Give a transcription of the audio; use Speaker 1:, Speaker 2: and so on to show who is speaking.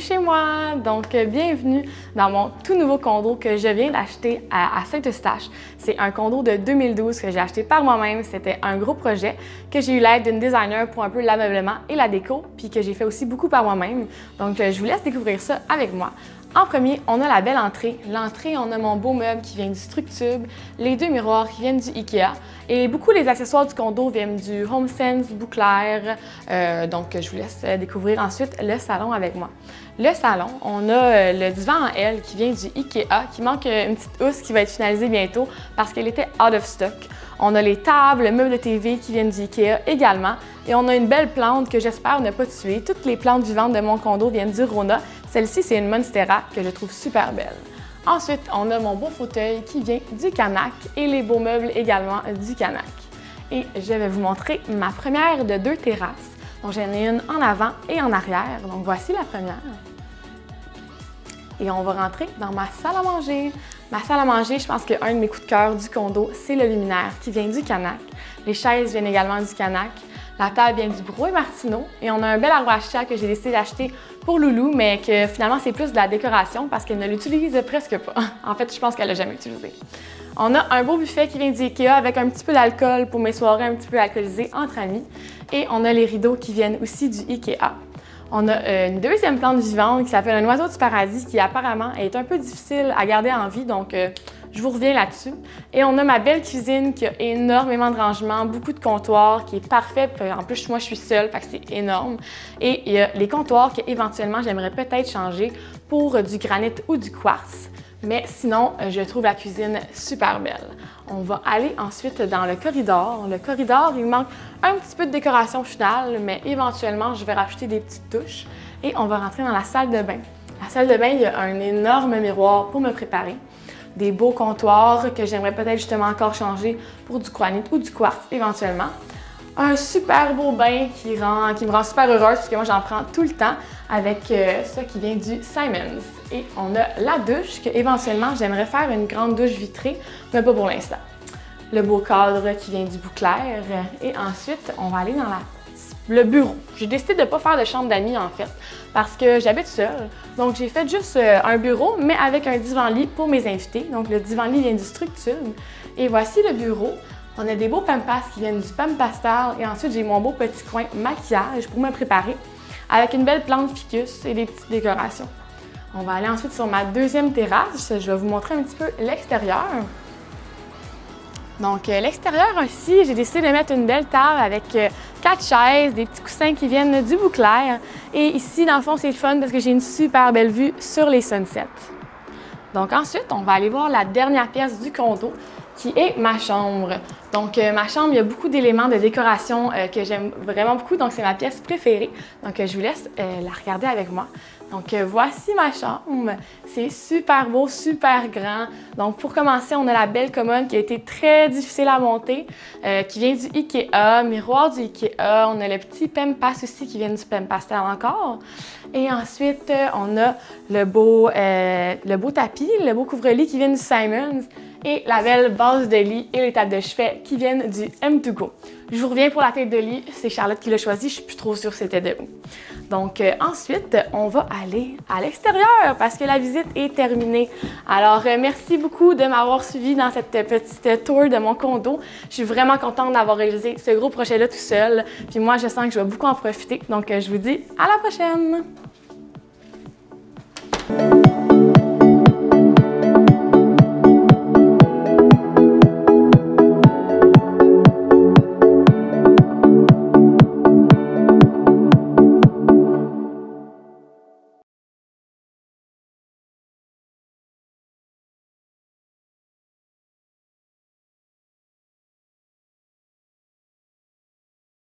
Speaker 1: chez moi! Donc, bienvenue dans mon tout nouveau condo que je viens d'acheter à Saint-Eustache. C'est un condo de 2012 que j'ai acheté par moi-même. C'était un gros projet que j'ai eu l'aide d'une designer pour un peu l'ameublement et la déco, puis que j'ai fait aussi beaucoup par moi-même. Donc, je vous laisse découvrir ça avec moi. En premier, on a la belle entrée. L'entrée, on a mon beau meuble qui vient du Structube, les deux miroirs qui viennent du Ikea et beaucoup les accessoires du condo viennent du HomeSense, Bouclair. Donc, je vous laisse découvrir ensuite le salon avec moi. Le salon, on a le divan en L qui vient du Ikea, qui manque une petite housse qui va être finalisée bientôt parce qu'elle était out of stock. On a les tables, le meuble de TV qui viennent du Ikea également. Et on a une belle plante que j'espère ne pas tuer. Toutes les plantes vivantes de mon condo viennent du Rona. Celle-ci, c'est une Monstera que je trouve super belle. Ensuite, on a mon beau fauteuil qui vient du Canac et les beaux meubles également du Canac. Et je vais vous montrer ma première de 2 terrasses. Donc, j'en ai une en avant et en arrière. Donc, voici la première. Et on va rentrer dans ma salle à manger. Ma salle à manger, je pense qu'un de mes coups de cœur du condo, c'est le luminaire qui vient du Canac. Les chaises viennent également du Canac. La table vient du Brouet Martineau et on a un bel arbre à chat que j'ai décidé d'acheter pour Loulou, mais que finalement c'est plus de la décoration parce qu'elle ne l'utilise presque pas. En fait, je pense qu'elle l'a jamais utilisé. On a un beau buffet qui vient du Ikea avec un petit peu d'alcool pour mes soirées un petit peu alcoolisées entre amis. Et on a les rideaux qui viennent aussi du Ikea. On a une deuxième plante vivante qui s'appelle un oiseau du paradis qui apparemment est un peu difficile à garder en vie, donc je vous reviens là-dessus. Et on a ma belle cuisine qui a énormément de rangements, beaucoup de comptoirs, qui est parfait. En plus, moi, je suis seule, fait que c'est énorme. Et il y a les comptoirs que éventuellement j'aimerais peut-être changer pour du granit ou du quartz. Mais sinon, je trouve la cuisine super belle. On va aller ensuite dans le corridor. Le corridor, il manque un petit peu de décoration finale, mais éventuellement, je vais rajouter des petites touches. Et on va rentrer dans la salle de bain. La salle de bain, il y a un énorme miroir pour me préparer. Des beaux comptoirs que j'aimerais peut-être justement encore changer pour du granit ou du quartz éventuellement. Un super beau bain qui me rend super heureuse parce que moi j'en prends tout le temps avec ça qui vient du Simons. Et on a la douche que éventuellement j'aimerais faire une grande douche vitrée, mais pas pour l'instant. Le beau cadre qui vient du Bouclair et ensuite on va aller dans le bureau. J'ai décidé de ne pas faire de chambre d'amis en fait parce que j'habite seule. Donc j'ai fait juste un bureau mais avec un divan-lit pour mes invités. Donc le divan-lit vient du Structube. Et voici le bureau. On a des beaux pampas qui viennent du Pam Pastel et ensuite j'ai mon beau petit coin maquillage pour me préparer avec une belle plante ficus et des petites décorations. On va aller ensuite sur ma deuxième terrasse. Je vais vous montrer un petit peu l'extérieur. Donc l'extérieur aussi, j'ai décidé de mettre une belle table avec 4 chaises, des petits coussins qui viennent du Bouclair. Et ici, dans le fond, c'est le fun parce que j'ai une super belle vue sur les sunsets. Donc ensuite, on va aller voir la dernière pièce du condo qui est ma chambre. Donc ma chambre, il y a beaucoup d'éléments de décoration que j'aime vraiment beaucoup, donc c'est ma pièce préférée. Donc je vous laisse la regarder avec moi. Donc voici ma chambre. C'est super beau, super grand. Donc pour commencer, on a la belle commode qui a été très difficile à monter, qui vient du Ikea, miroir du Ikea. On a le petit Pempas aussi qui vient du Pam Pastel encore. Et ensuite, on a le beau tapis, le beau couvre-lit qui vient du Simons et la belle base de lit et les tables de chevet qui viennent du M2Go. Je vous reviens pour la tête de lit, c'est Charlotte qui l'a choisi, je suis plus trop sûre que c'était de où. Donc ensuite, on va aller à l'extérieur parce que la visite est terminée. Alors merci beaucoup de m'avoir suivi dans cette petite tour de mon condo. Je suis vraiment contente d'avoir réalisé ce gros projet-là tout seul. Puis moi, je sens que je vais beaucoup en profiter. Donc je vous dis à la prochaine!